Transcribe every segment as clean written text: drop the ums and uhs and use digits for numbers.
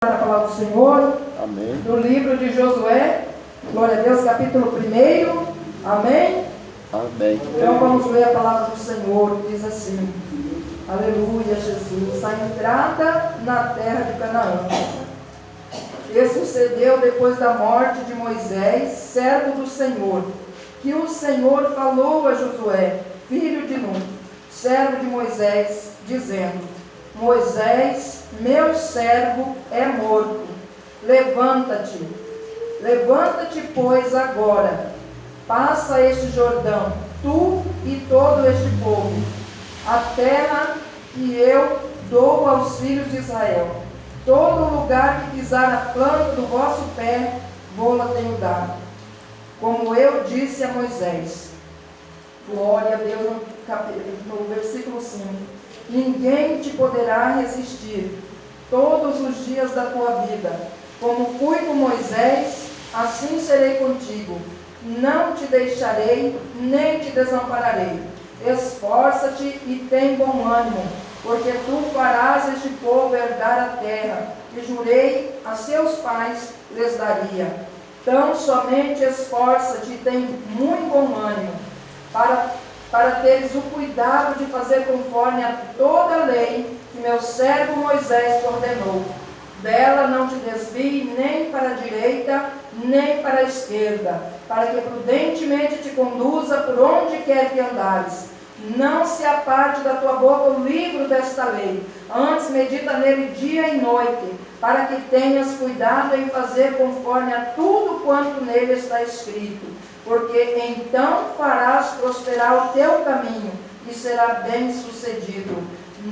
A palavra do Senhor. Amém. Do livro de Josué, glória a Deus, capítulo 1. Amém? Amém. Então vamos ler a palavra do Senhor, que diz assim: aleluia, Jesus, a entrada na terra de Canaã. E sucedeu depois da morte de Moisés, servo do Senhor, que o Senhor falou a Josué, filho de Nun, servo de Moisés, dizendo: Moisés, meu servo, é morto. Levanta-te, pois, agora, passa este Jordão, tu e todo este povo, a terra que eu dou aos filhos de Israel. Todo lugar que pisar a planta do vosso pé, vou-la tenho dado, como eu disse a Moisés. Glória a Deus, no versículo 5. Ninguém te poderá resistir todos os dias da tua vida. Como fui com Moisés, assim serei contigo. Não te deixarei, nem te desampararei. Esforça-te e tem bom ânimo, porque tu farás este povo herdar a terra, que jurei a seus pais lhes daria. Então somente esforça-te e tem muito bom ânimo, para teres o cuidado de fazer conforme a toda a lei que meu servo Moisés te ordenou. Dela não te desvie nem para a direita, nem para a esquerda, para que prudentemente te conduza por onde quer que andares. Não se aparte da tua boca o livro desta lei, antes medita nele dia e noite, para que tenhas cuidado em fazer conforme a tudo quanto nele está escrito, porque então farás prosperar o teu caminho e será bem sucedido.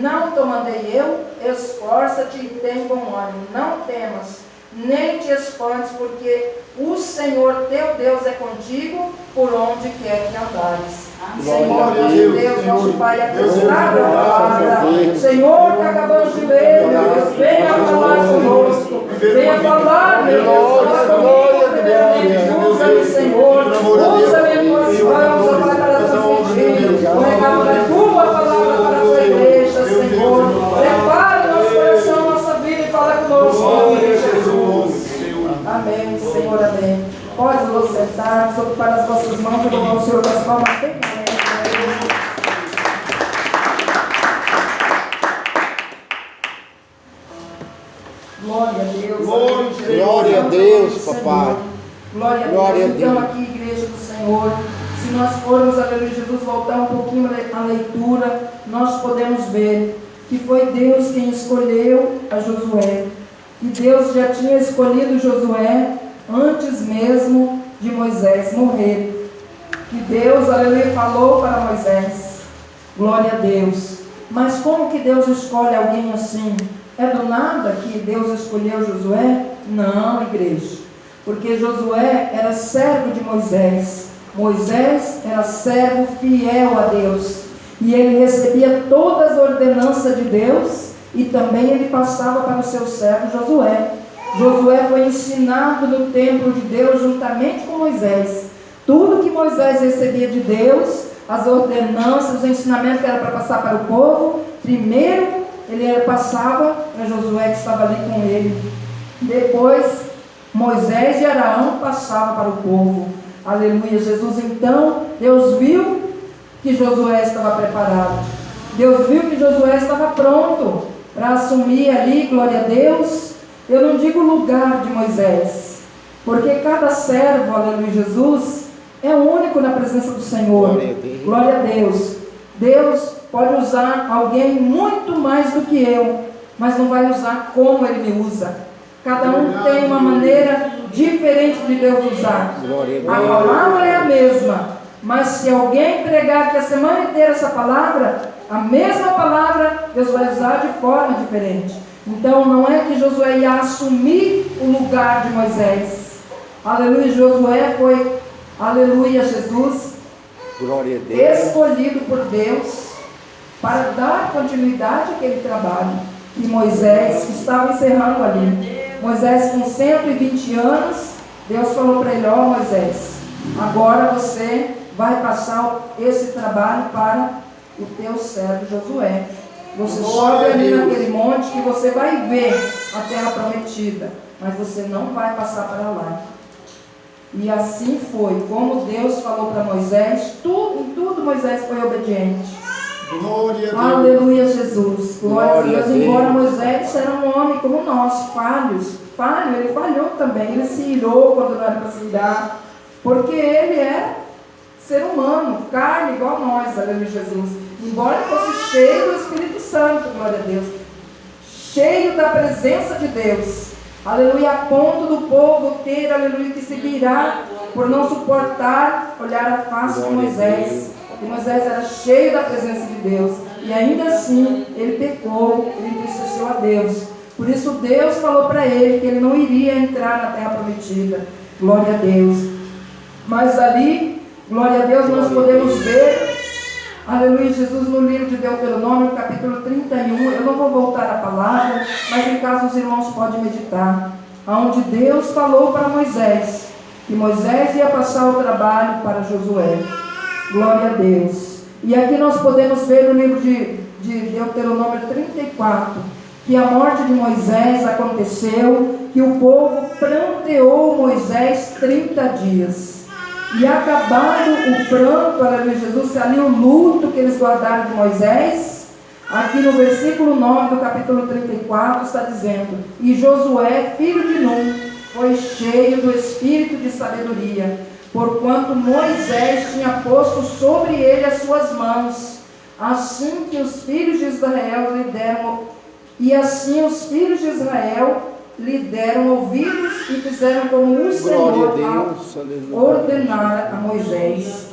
Não te mandei eu? Esforça-te e tem bom ânimo, não temas, nem te espantes, porque o Senhor teu Deus é contigo por onde quer que andares. Senhor, Deus, nosso Pai, abençoado a palavra. Senhor, que acabamos de ler, meu Deus, venha falar conosco, venha falar, meu Deus, fala comigo primeiramente, usa-me, Senhor, usa-me em tuas mãos, ó Pai, para transmitir o recado da tua palavra para a tua igreja, Senhor. Prepara nosso coração, nossa vida e fala conosco, em nome de Jesus. Amém, Senhor, amém. Pode você sentar, desocupar as vossas mãos e louvar o Senhor das palmas bem mais. Glória a Deus. Glória a Deus, papai. Glória a Deus. Então, aqui, igreja do Senhor, se nós formos, aleluia, Jesus, voltar um pouquinho a leitura, nós podemos ver que foi Deus quem escolheu a Josué. E Deus já tinha escolhido Josué antes mesmo de Moisés morrer. E Deus, aleluia, falou para Moisés. Glória a Deus. Mas como que Deus escolhe alguém assim? É do nada que Deus escolheu Josué? Não, igreja. Porque Josué era servo de Moisés. Moisés era servo fiel a Deus. E ele recebia todas as ordenanças de Deus. E também ele passava para o seu servo Josué. Josué foi ensinado no templo de Deus juntamente com Moisés. Tudo que Moisés recebia de Deus, as ordenanças, os ensinamentos que era para passar para o povo, primeiro ele passava para Josué que estava ali com ele. Depois Moisés e Arão passavam para o povo. Aleluia, Jesus. Então Deus viu que Josué estava preparado. Deus viu que Josué estava pronto para assumir ali, glória a Deus. Eu não digo lugar de Moisés, porque cada servo, aleluia, Jesus, é único na presença do Senhor. Glória a Deus. Deus pode usar alguém muito mais do que eu, mas não vai usar como Ele me usa. Cada um tem uma maneira diferente de Deus usar. A palavra é a mesma, mas se alguém pregar aqui a semana inteira essa palavra, a mesma palavra, Deus vai usar de forma diferente. Então não é que Josué ia assumir o lugar de Moisés. Aleluia, Josué foi, aleluia, Jesus, glória a Deus, escolhido por Deus para dar continuidade àquele trabalho que Moisés estava encerrando ali. Moisés com 120 anos, Deus falou para ele: ó Moisés, agora você vai passar esse trabalho para o teu servo Josué. Você sobe ali naquele monte que você vai ver a terra prometida, mas você não vai passar para lá. E assim foi, como Deus falou para Moisés, em tudo Moisés foi obediente. Glória a Deus. Aleluia, Jesus. Glória a Deus. Deus. Embora Moisés era um homem como nós, ele falhou também, ele se irou quando não era para se irar, porque ele é ser humano, carne igual nós, aleluia, Jesus. Embora ele fosse cheio do Espírito Santo, glória a Deus, cheio da presença de Deus, aleluia, a ponto do povo ter, aleluia, que se virar por não suportar olhar a face de Moisés. E Moisés era cheio da presença de Deus, e ainda assim ele pecou, ele entristeceu a Deus. Por isso Deus falou para ele que ele não iria entrar na terra prometida. Glória a Deus. Mas ali, glória a Deus, nós podemos ver, aleluia, Jesus, no livro de Deuteronômio, capítulo 31, eu não vou voltar à palavra, mas em caso os irmãos podem meditar, onde Deus falou para Moisés, que Moisés ia passar o trabalho para Josué. Glória a Deus. E aqui nós podemos ver no livro de Deuteronômio 34, que a morte de Moisés aconteceu, que o povo pranteou Moisés 30 dias. E acabado o pranto, aleluia, Jesus, ali o luto que eles guardaram de Moisés, aqui no versículo 9 do capítulo 34 está dizendo: e Josué, filho de Num, foi cheio do espírito de sabedoria, porquanto Moisés tinha posto sobre ele as suas mãos, assim que os filhos de Israel lhe deram, e assim os filhos de Israel lhe deram ouvidos e fizeram como o Senhor ordenara a Moisés.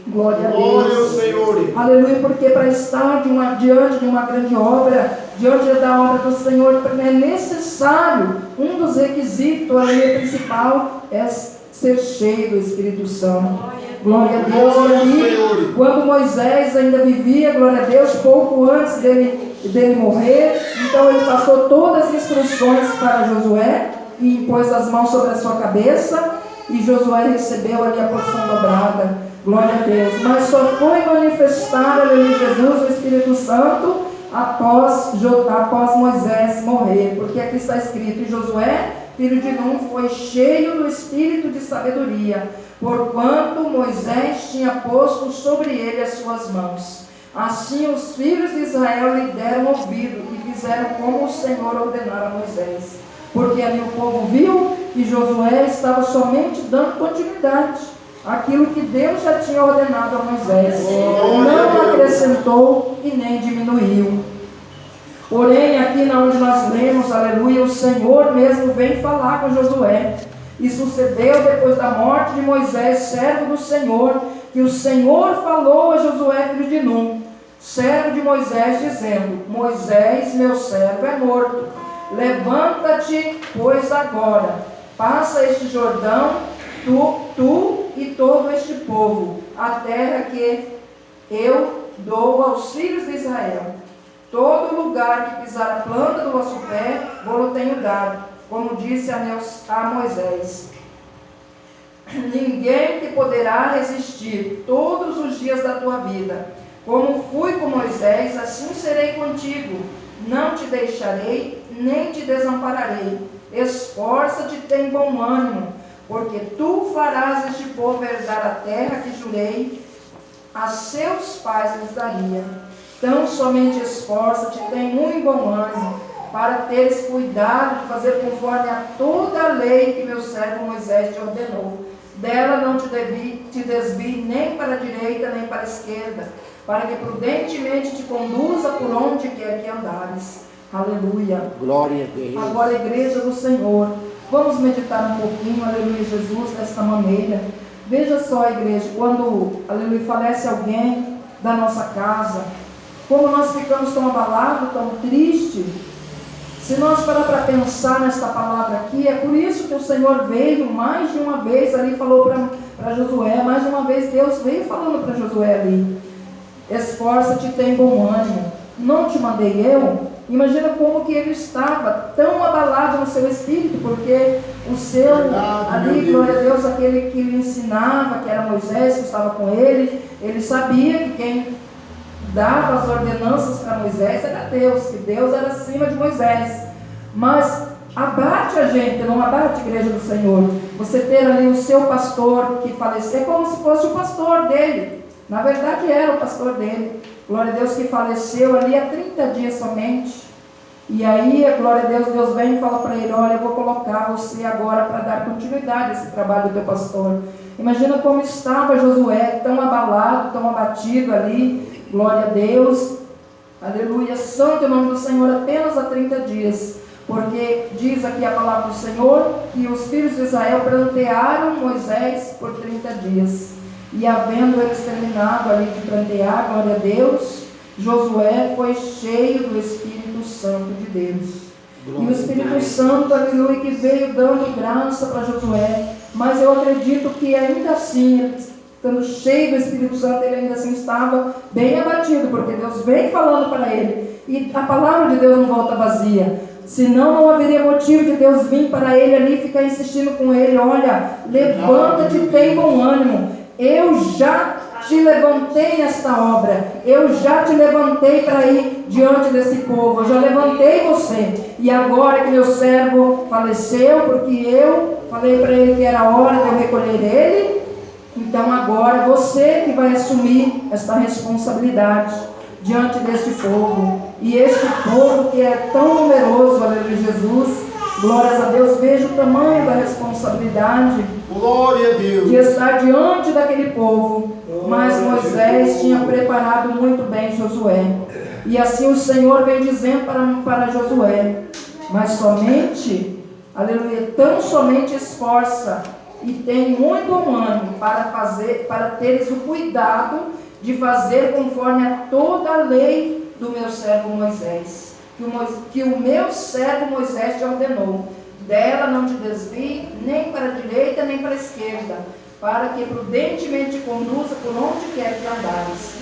Glória a Deus. Senhor. Aleluia, porque para estar diante de uma grande obra, diante da obra do Senhor, é necessário, um dos requisitos, a lei principal, é ser cheio do Espírito Santo. Glória a Deus. E ali, quando Moisés ainda vivia, glória a Deus, pouco antes dele morrer, então ele passou todas as instruções para Josué e impôs as mãos sobre a sua cabeça, e Josué recebeu ali a porção dobrada. Glória a Deus. Mas só foi manifestado ali Jesus, o Espírito Santo, após Moisés morrer, porque aqui está escrito: e Josué, filho de Num, foi cheio do espírito de sabedoria, porquanto Moisés tinha posto sobre ele as suas mãos. Assim os filhos de Israel lhe deram ouvido e fizeram como o Senhor ordenara a Moisés. Porque ali o povo viu que Josué estava somente dando continuidade àquilo que Deus já tinha ordenado a Moisés. Não acrescentou e nem diminuiu. Porém, aqui onde nós lemos, aleluia, o Senhor mesmo vem falar com Josué. E sucedeu depois da morte de Moisés, servo do Senhor, que o Senhor falou a Josué, filho de Num, servo de Moisés, dizendo: Moisés, meu servo, é morto. Levanta-te, pois agora, passa este Jordão, tu e todo este povo, a terra que eu dou aos filhos de Israel. Todo lugar que pisar a planta do vosso pé, vou-lo tenho dado, como disse a Moisés. Ninguém te poderá resistir todos os dias da tua vida. Como fui com Moisés, assim serei contigo. Não te deixarei, nem te desampararei. Esforça-te, tem bom ânimo, porque tu farás este povo herdar a terra que jurei a seus pais lhes daria. Então somente esforça-te, tem muito bom ânimo, para teres cuidado de fazer conforme a toda a lei que meu servo Moisés te ordenou. Dela não te desvie nem para a direita nem para a esquerda, para que prudentemente te conduza por onde quer que andares. Aleluia. Glória a Deus. Agora a igreja do Senhor, vamos meditar um pouquinho, aleluia, Jesus, desta maneira. Veja só, igreja, quando, aleluia, falece alguém da nossa casa, como nós ficamos tão abalados, tão tristes. Se nós parar para pensar nesta palavra aqui, é por isso que o Senhor veio mais de uma vez ali, falou para Josué, mais de uma vez Deus veio falando para Josué ali: esforça-te, tem bom ânimo, não te mandei eu? Imagina como que ele estava tão abalado no seu espírito, porque o seu, ali, glória a Deus, aquele que lhe ensinava, que era Moisés, que estava com ele sabia que quem dava as ordenanças para Moisés era Deus, que Deus era acima de Moisés. Mas abate a gente, não abate a igreja do Senhor. Você ter ali o seu pastor que faleceu, é como se fosse o pastor dele. Na verdade era o pastor dele. Glória a Deus, que faleceu ali há 30 dias somente. E aí, glória a Deus, Deus vem e fala para ele: olha, eu vou colocar você agora para dar continuidade a esse trabalho do teu pastor. Imagina como estava Josué, tão abalado, tão abatido ali. Glória a Deus, aleluia, santo é o nome do Senhor, apenas há 30 dias. Porque diz aqui a palavra do Senhor que os filhos de Israel prantearam Moisés por 30 dias. E havendo eles terminado ali de prantear, glória a Deus, Josué foi cheio do Espírito Santo de Deus. E o Espírito Santo, aleluia, que veio dando graça para Josué. Mas eu acredito que ainda assim, estando cheio do Espírito Santo, ele ainda assim estava bem abatido, porque Deus vem falando para ele. E a palavra de Deus não volta vazia. Senão não haveria motivo de Deus vir para ele ali e ficar insistindo com ele: olha, levanta-te e tem bom ânimo. Eu já te levantei nesta obra. Eu já te levantei para ir diante desse povo. Eu já levantei você. E agora que meu servo faleceu, porque eu falei para ele que era hora de eu recolher ele, então agora você que vai assumir esta responsabilidade diante deste povo. E este povo que é tão numeroso, aleluia, Jesus, glórias a Deus, veja o tamanho da responsabilidade, glória a Deus, de estar diante daquele povo. Mas Moisés tinha preparado muito bem Josué. E assim o Senhor vem dizendo para Josué: mas somente, aleluia, tão somente esforça e tem muito bom ânimo para teres o cuidado de fazer conforme a toda a lei do meu servo Moisés, que o meu servo Moisés te ordenou. Dela não te desvie nem para a direita nem para a esquerda, para que prudentemente te conduza por onde quer que andares.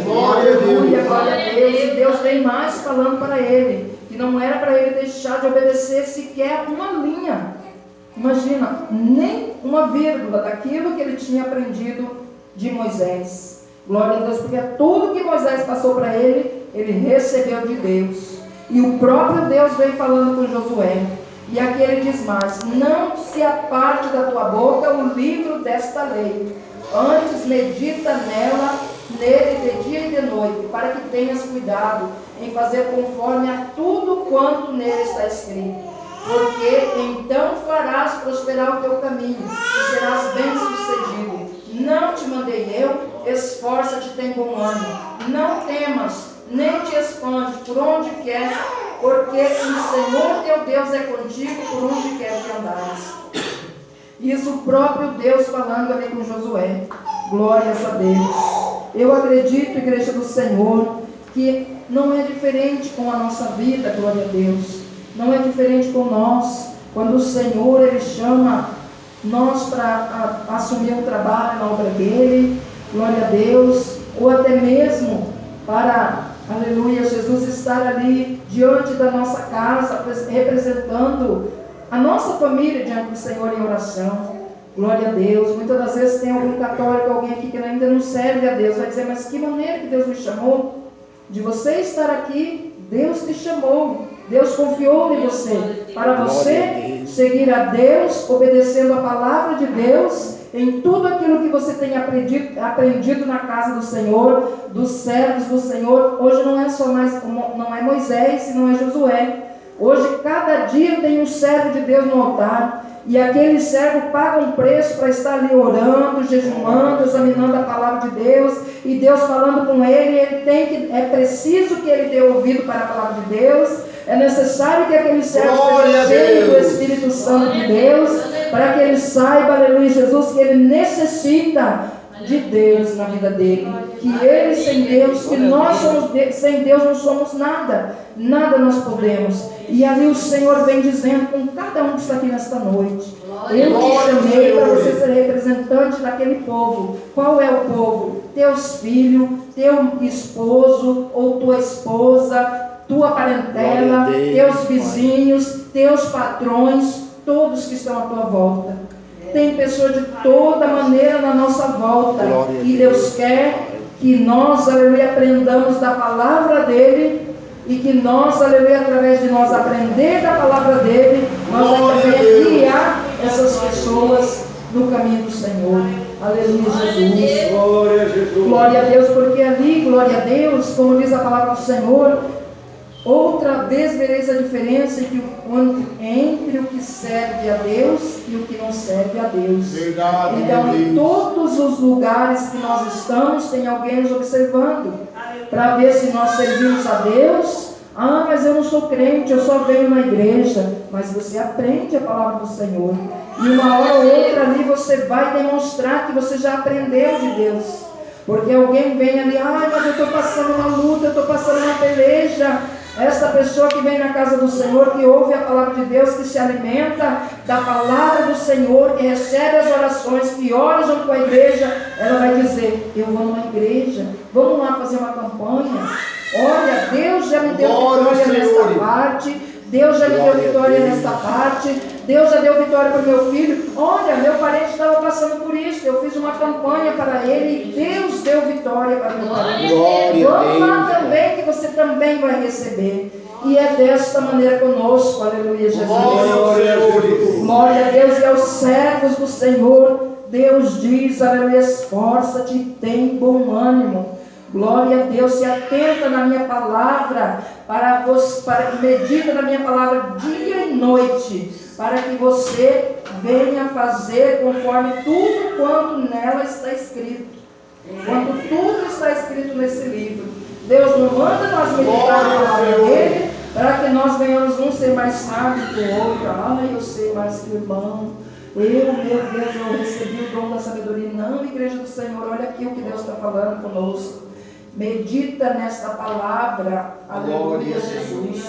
glória a Deus, Glória a Deus. E Deus vem mais falando para ele que não era para ele deixar de obedecer sequer uma linha. Imagina, nem uma vírgula daquilo que ele tinha aprendido de Moisés. Glória a Deus, porque tudo que Moisés passou para ele recebeu de Deus. E o próprio Deus veio falando com Josué. E aqui ele diz mais: não se aparte da tua boca o livro desta lei, antes medita nele de dia e de noite, para que tenhas cuidado em fazer conforme a tudo quanto nele está escrito. Porque então farás prosperar o teu caminho e serás bem-sucedido. Não te mandei eu? Esforça-te, tem bom ânimo. Não temas, nem te espantes por onde quer, porque o Senhor teu Deus é contigo por onde quer que andares. Isso o próprio Deus falando ali com Josué. Glórias a Deus. Eu acredito, igreja do Senhor, que não é diferente com a nossa vida, glória a Deus. Não é diferente com nós. Quando o Senhor, Ele chama nós para assumir um trabalho na obra dEle, glória a Deus, ou até mesmo para, aleluia, Jesus estar ali diante da nossa casa, representando a nossa família diante do Senhor em oração. Glória a Deus. Muitas das vezes tem algum católico, alguém aqui que ainda não serve a Deus, vai dizer: mas que maneira que Deus me chamou? De você estar aqui, Deus te chamou, Deus confiou em você, para você seguir a Deus, obedecendo a palavra de Deus, em tudo aquilo que você tem aprendido na casa do Senhor, dos servos do Senhor. Hoje não é só mais, não é Moisés e não é Josué. Hoje cada dia tem um servo de Deus no altar, e aquele servo paga um preço para estar ali orando, jejuando, examinando a palavra de Deus, e Deus falando com ele. É preciso que ele dê ouvido para a palavra de Deus. É necessário que aquele servo seja cheio do Espírito Santo de Deus, para que ele saiba, aleluia, Jesus, que ele necessita de Deus na vida dele, que ele sem Deus, que nós sem Deus não somos nada, nada nós podemos. E ali o Senhor vem dizendo com cada um que está aqui nesta noite: eu te chamei para você ser representante daquele povo. Qual é o povo? Teus filhos, teu esposo ou tua esposa, tua parentela, teus vizinhos, teus patrões, todos que estão à tua volta. Tem pessoas de toda maneira na nossa volta, e Deus quer que nós, aleluia, aprendamos da palavra dele, e que nós, aleluia, através de nós aprender da palavra dele, nós vamos guiar essas pessoas no caminho do Senhor. Aleluia, Jesus. Glória a Jesus. Glória a Deus, porque ali, glória a Deus, como diz a palavra do Senhor, outra vez vereis a diferença entre o que serve a Deus e o que não serve a Deus. Verdade, Então, em Deus. todos os lugares que nós estamos, tem alguém nos observando, para ver se nós servimos a Deus. Ah, mas eu não sou crente, eu só venho na igreja. Mas você aprende a palavra do Senhor, e uma hora ou outra ali você vai demonstrar que você já aprendeu de Deus. Porque alguém vem ali, ah, mas eu estou passando uma luta, eu estou passando uma peleja. Essa pessoa que vem na casa do Senhor, que ouve a palavra de Deus, que se alimenta da palavra do Senhor, que recebe as orações, que ora junto com a igreja, ela vai dizer, eu vou numa igreja, vamos lá fazer uma campanha. Olha, Deus já me deu vitória nesta parte, Deus já me deu vitória nesta parte, Deus já deu vitória para o meu filho. Olha, meu parente estava passando por isso, eu fiz uma campanha para ele e Deus deu vitória para meu parente. Vamos lá também, que você também vai receber. E é desta maneira conosco, aleluia, Jesus. Glória a Deus. E aos servos do Senhor, Deus diz, aleluia, esforça-te e tem bom ânimo. Glória a Deus, se atenta na minha palavra, para que medita na minha palavra dia e noite, para que você venha fazer conforme tudo quanto nela está escrito. Quanto tudo está escrito nesse livro. Deus não manda nós meditar na palavra dele, para que nós venhamos um ser mais sábio que o outro. Ah, eu sei mais que o irmão. Meu Deus, eu recebi o dom da sabedoria. Não, igreja do Senhor, olha aqui o que Deus está falando conosco. Medita nesta palavra, aleluia, Jesus.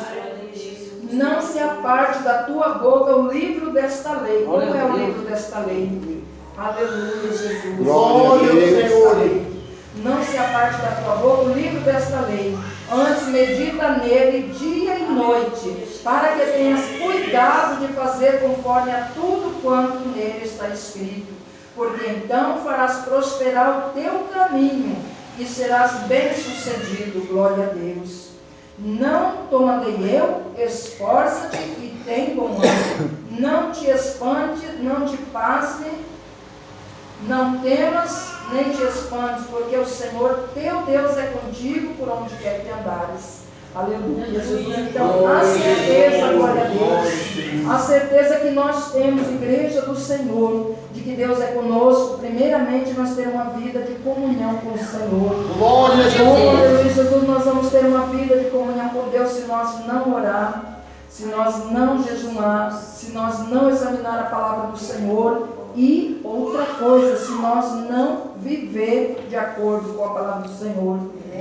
Não se aparte da tua boca o livro desta lei. Como é o livro desta lei? Aleluia, Jesus. Glória ao Senhor. Não se aparte da tua boca o livro desta lei. Antes medita nele dia e noite, para que tenhas cuidado de fazer conforme a tudo quanto nele está escrito. Porque então farás prosperar o teu caminho e serás bem-sucedido. Glória a Deus. Não te mandei eu, esforça-te e tem bom ânimo. Não te espante, não te pasme, não temas, nem te espantes, porque o Senhor teu Deus é contigo por onde quer que andares. Aleluia, Jesus. Então, a certeza, glória a Deus, a certeza que nós temos, igreja do Senhor, de que Deus é conosco. Primeiramente, nós temos uma vida de comunhão com o Senhor. Glória a Jesus. Aleluia, Jesus. Nós vamos ter uma vida de comunhão com Deus se nós não orar, se nós não jejuar, se nós não examinar a palavra do Senhor. E outra coisa, se nós não viver de acordo com a palavra do Senhor.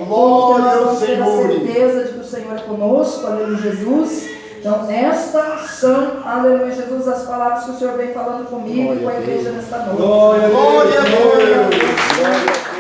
Glória nós ao vamos ter a Senhor. certeza de que o Senhor é conosco, aleluia, Jesus. Então, estas são, aleluia, Jesus, as palavras que o Senhor vem falando comigo e com a igreja nesta noite. Glória a Deus. Glória a Deus.